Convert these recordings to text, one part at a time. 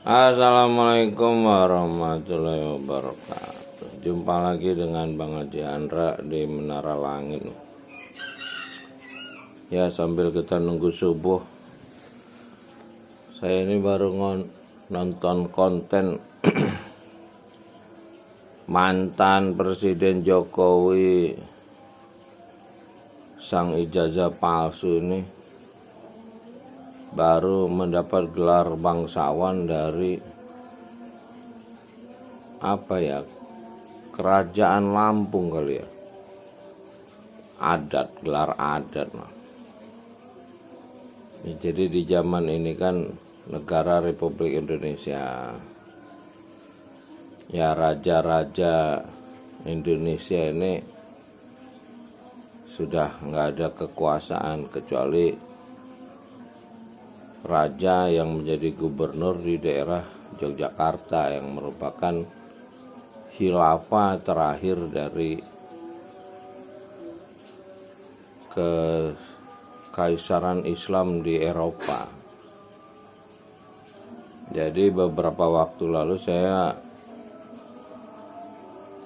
Assalamualaikum warahmatullahi wabarakatuh. Jumpa lagi dengan Bang Haji Andra di Menara Langit. Ya, sambil kita nunggu subuh, saya ini baru nonton konten mantan Presiden Jokowi sang ijazah palsu ini baru mendapat gelar bangsawan dari kerajaan Lampung kali ya, gelar adat lah. Jadi di zaman ini kan negara Republik Indonesia, ya raja-raja Indonesia ini sudah nggak ada kekuasaan kecuali raja yang menjadi gubernur di daerah Yogyakarta yang merupakan khilafah terakhir dari kekaisaran Islam di Eropa. Jadi beberapa waktu lalu saya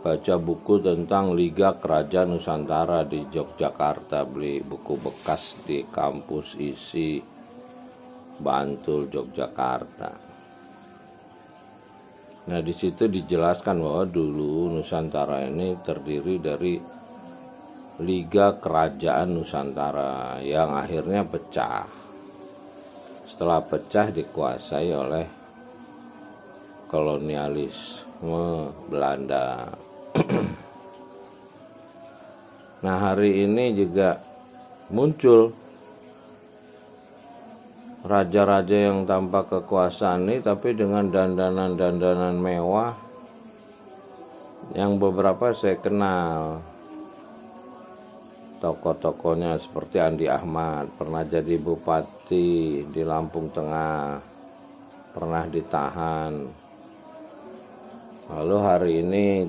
baca buku tentang Liga Kerajaan Nusantara di Yogyakarta, beli buku bekas di kampus ISI Bantul, Yogyakarta. Nah, di situ dijelaskan bahwa dulu Nusantara ini terdiri dari Liga Kerajaan Nusantara yang akhirnya pecah. Setelah pecah dikuasai oleh kolonialisme Belanda. Nah, hari ini juga muncul raja-raja yang tanpa kekuasaan ini tapi dengan dandanan-dandanan mewah yang beberapa saya kenal. Tokoh-tokohnya seperti Andi Ahmad, pernah jadi bupati di Lampung Tengah, pernah ditahan. Lalu hari ini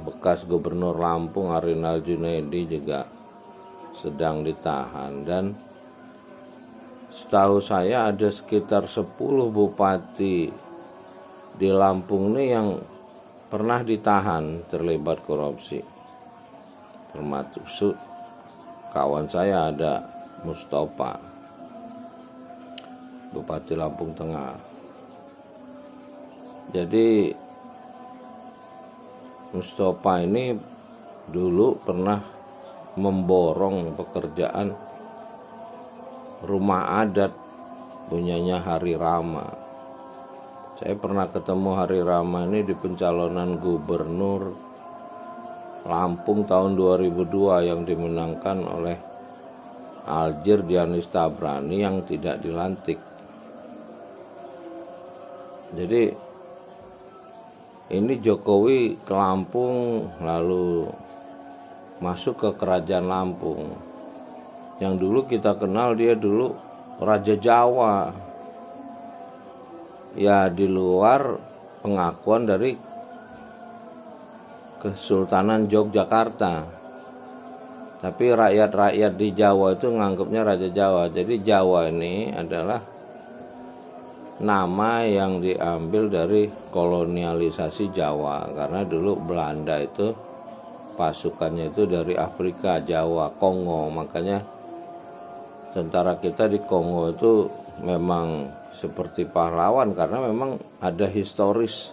bekas gubernur Lampung Arinal Junaidi juga sedang ditahan. Dan setahu saya ada sekitar 10 bupati di Lampung ini yang pernah ditahan terlibat korupsi. Termasuk kawan saya ada Mustafa, Bupati Lampung Tengah. Jadi Mustafa ini dulu pernah memborong pekerjaan rumah adat punyanya Hari Rama. Saya pernah ketemu Hari Rama ini di pencalonan gubernur Lampung tahun 2002 yang dimenangkan oleh Aljir Dianis Tabrani yang tidak dilantik. Jadi ini Jokowi ke Lampung lalu masuk ke kerajaan Lampung. Yang dulu kita kenal dia dulu Raja Jawa. Ya, di luar pengakuan dari Kesultanan Yogyakarta. Tapi rakyat-rakyat di Jawa itu menganggapnya Raja Jawa. Jadi Jawa ini adalah nama yang diambil dari kolonialisasi Jawa. Karena dulu Belanda itu pasukannya itu dari Afrika, Jawa, Kongo. Makanya tentara kita di Kongo itu memang seperti pahlawan karena memang ada historis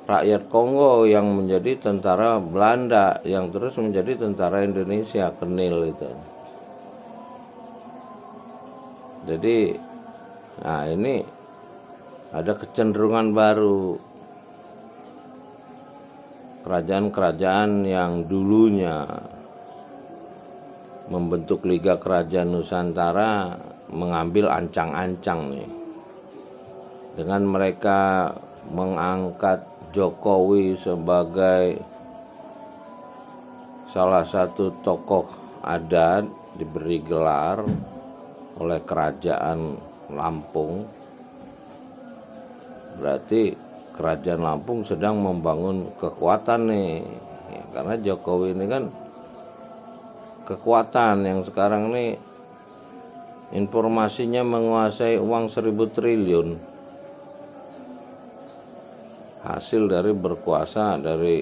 rakyat Kongo yang menjadi tentara Belanda yang terus menjadi tentara Indonesia, Kenil itu. Jadi nah ini ada kecenderungan baru. Kerajaan-kerajaan yang dulunya membentuk Liga Kerajaan Nusantara mengambil ancang-ancang nih. Dengan mereka mengangkat Jokowi sebagai salah satu tokoh adat, diberi gelar oleh Kerajaan Lampung. Berarti Kerajaan Lampung sedang membangun kekuatan nih. Ya, karena Jokowi ini kan kekuatan yang sekarang nih informasinya menguasai uang 1.000 triliun. Hasil dari berkuasa dari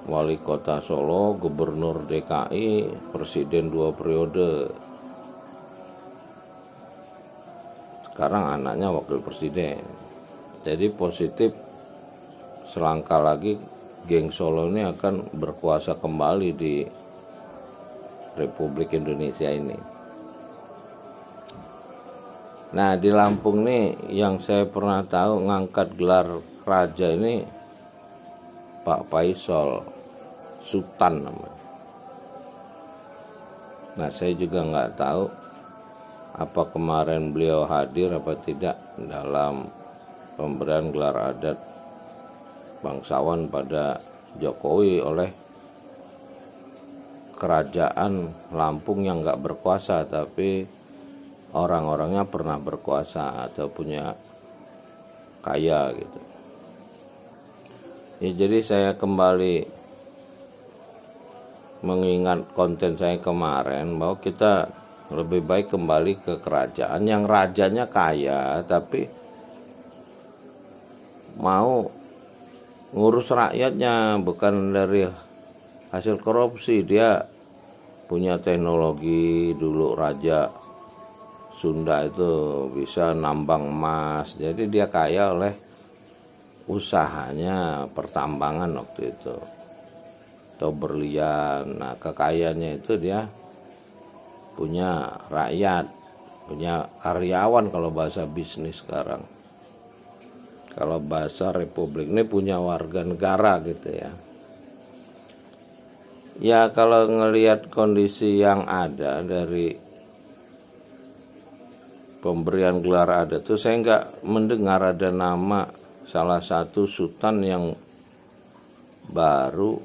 wali kota Solo, gubernur DKI, presiden 2 periode. Sekarang anaknya wakil presiden. Jadi positif, selangkah lagi geng Solo ini akan berkuasa kembali di Republik Indonesia ini. Nah, di Lampung nih yang saya pernah tahu ngangkat gelar raja ini Pak Faisal Sultan namanya. Nah, saya juga nggak tahu apa kemarin beliau hadir apa tidak dalam pemberian gelar adat bangsawan pada Jokowi oleh kerajaan Lampung yang nggak berkuasa, tapi orang-orangnya pernah berkuasa atau punya kaya gitu. Ya, jadi saya kembali mengingat konten saya kemarin bahwa kita lebih baik kembali ke kerajaan yang rajanya kaya tapi mau ngurus rakyatnya, bukan dari hasil korupsi. Dia punya teknologi, dulu Raja Sunda itu bisa nambang emas, jadi dia kaya oleh usahanya pertambangan waktu itu atau berlian. Nah, kekayaannya itu dia punya rakyat, punya karyawan kalau bahasa bisnis sekarang. Kalau bahasa Republik ini punya warga negara gitu ya. Ya, kalau ngelihat kondisi yang ada dari pemberian gelar adat itu, saya nggak mendengar ada nama salah satu sultan yang baru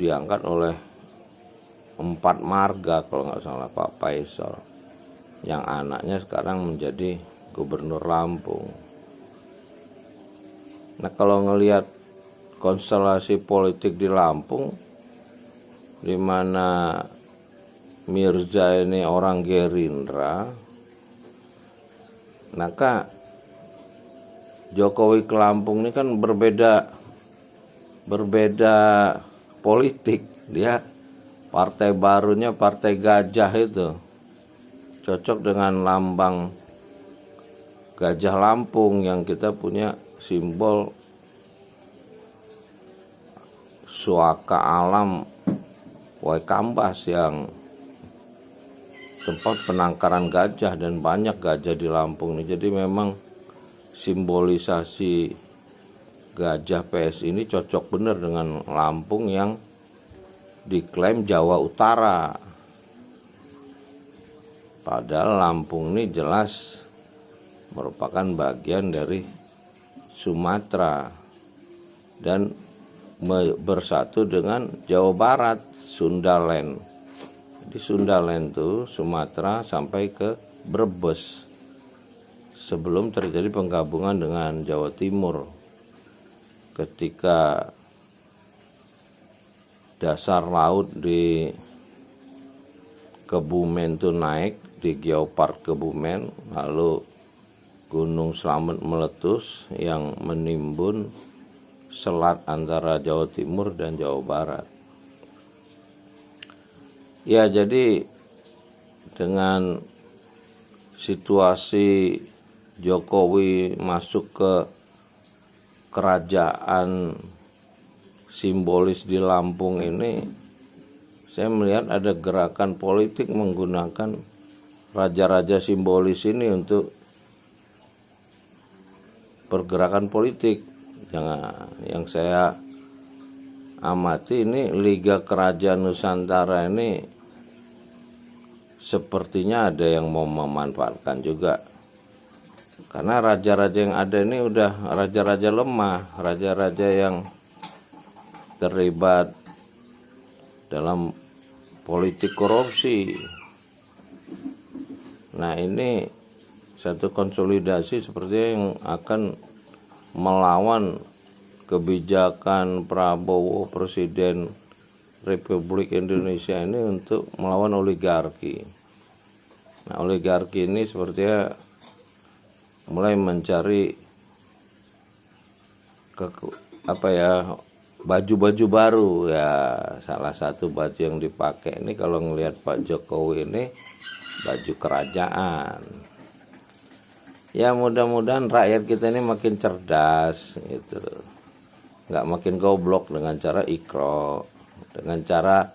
diangkat oleh 4 marga kalau nggak salah, Pak Faisal, yang anaknya sekarang menjadi gubernur Lampung. Nah, kalau ngelihat konstelasi politik di Lampung, di mana Mirza ini orang Gerindra, maka Jokowi ke Lampung ini kan berbeda politik. Dia partai barunya partai gajah itu, cocok dengan lambang gajah Lampung yang kita punya simbol suaka alam Waikambas yang tempat penangkaran gajah, dan banyak gajah di Lampung ini. Jadi memang simbolisasi gajah PS ini cocok benar dengan Lampung yang diklaim Jawa Utara. Padahal Lampung ini jelas merupakan bagian dari Sumatera dan bersatu dengan Jawa Barat, Sundaland. Di Sundaland itu Sumatera sampai ke Brebes sebelum terjadi penggabungan dengan Jawa Timur. Ketika dasar laut di Kebumen itu naik di Geopark Kebumen, lalu Gunung Slamet meletus yang menimbun selat antara Jawa Timur dan Jawa Barat. Ya, jadi dengan situasi Jokowi masuk ke kerajaan simbolis di Lampung ini, saya melihat ada gerakan politik menggunakan raja-raja simbolis ini untuk pergerakan politik. Yang saya amati ini Liga Kerajaan Nusantara ini sepertinya ada yang mau memanfaatkan juga, karena raja-raja yang ada ini udah raja-raja lemah, raja-raja yang terlibat dalam politik korupsi. Nah, ini satu konsolidasi sepertinya yang akan melawan kebijakan Prabowo, Presiden Republik Indonesia ini, untuk melawan oligarki. Nah, oligarki ini sepertinya mulai mencari baju-baju baru ya. Salah satu baju yang dipakai ini kalau ngelihat Pak Jokowi ini baju kerajaan. Ya mudah-mudahan rakyat kita ini makin cerdas gitu, nggak makin goblok dengan cara ikro, dengan cara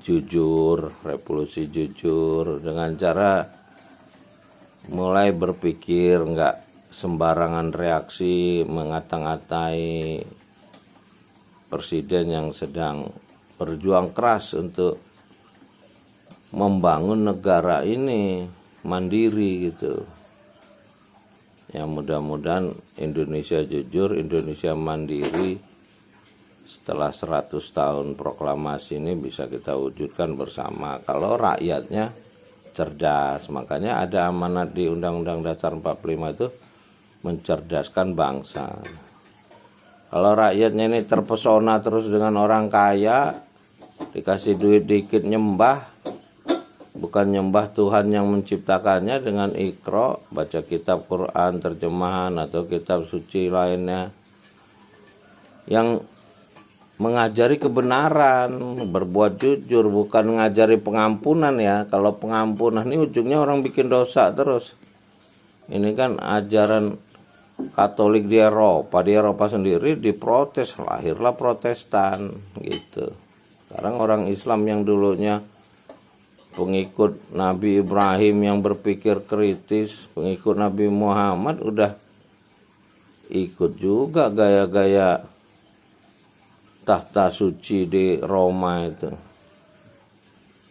jujur, revolusi jujur, dengan cara mulai berpikir, nggak sembarangan reaksi mengata-ngatai presiden yang sedang berjuang keras untuk membangun negara ini mandiri gitu. Ya mudah-mudahan Indonesia jujur, Indonesia mandiri setelah 100 tahun proklamasi ini bisa kita wujudkan bersama. Kalau rakyatnya cerdas, makanya ada amanat di Undang-Undang Dasar 45 itu mencerdaskan bangsa. Kalau rakyatnya ini terpesona terus dengan orang kaya, dikasih duit dikit nyembah, bukan nyembah Tuhan yang menciptakannya dengan ikro, baca kitab Quran, terjemahan atau kitab suci lainnya yang mengajari kebenaran, berbuat jujur, bukan mengajari pengampunan ya. Kalau pengampunan ini ujungnya orang bikin dosa terus. Ini kan ajaran Katolik di Eropa sendiri diprotes, lahirlah Protestan gitu. Sekarang orang Islam yang dulunya pengikut Nabi Ibrahim yang berpikir kritis, pengikut Nabi Muhammad udah ikut juga gaya-gaya tahta suci di Roma itu.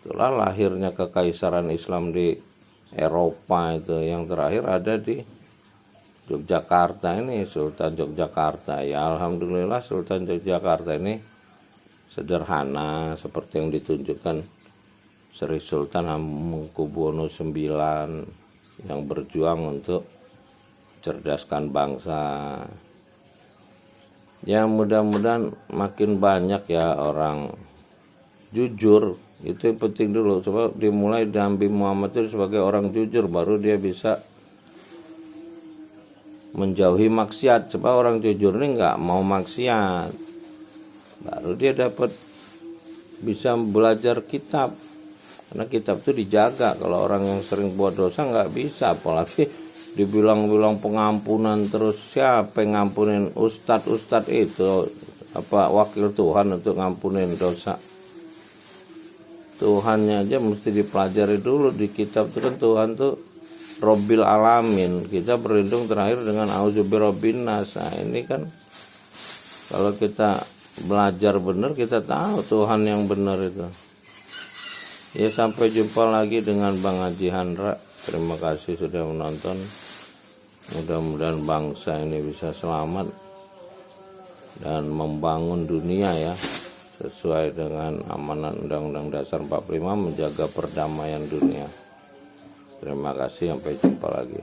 Itulah lahirnya kekaisaran Islam di Eropa itu. Yang terakhir ada di Yogyakarta ini, Sultan Yogyakarta. Ya alhamdulillah Sultan Yogyakarta ini sederhana seperti yang ditunjukkan Sri Sultan Hamengkubuwono IX yang berjuang untuk cerdaskan bangsa. Ya mudah-mudahan makin banyak ya orang jujur, itu yang penting dulu. Coba dimulai Nabi Muhammad itu sebagai orang jujur, baru dia bisa menjauhi maksiat. Coba orang jujur ini nggak mau maksiat, baru dia dapat bisa belajar kitab. Karena kitab itu dijaga. Kalau orang yang sering buat dosa nggak bisa, apalagi dibilang-bilang pengampunan terus. Siapa yang ngampunin? Ustadz itu apa wakil Tuhan untuk ngampunin dosa? Tuhannya aja mesti dipelajari dulu. Di kitab itu kan Tuhan tuh Robbil Alamin. Kita berlindung terakhir dengan Auzubirobbinnas. Nah ini kan kalau kita belajar benar, kita tahu Tuhan yang benar itu. Ya sampai jumpa lagi dengan Bang Haji Handra. Terima kasih sudah menonton. Mudah-mudahan bangsa ini bisa selamat dan membangun dunia ya, sesuai dengan amanat Undang-Undang Dasar 45, menjaga perdamaian dunia. Terima kasih, sampai jumpa lagi.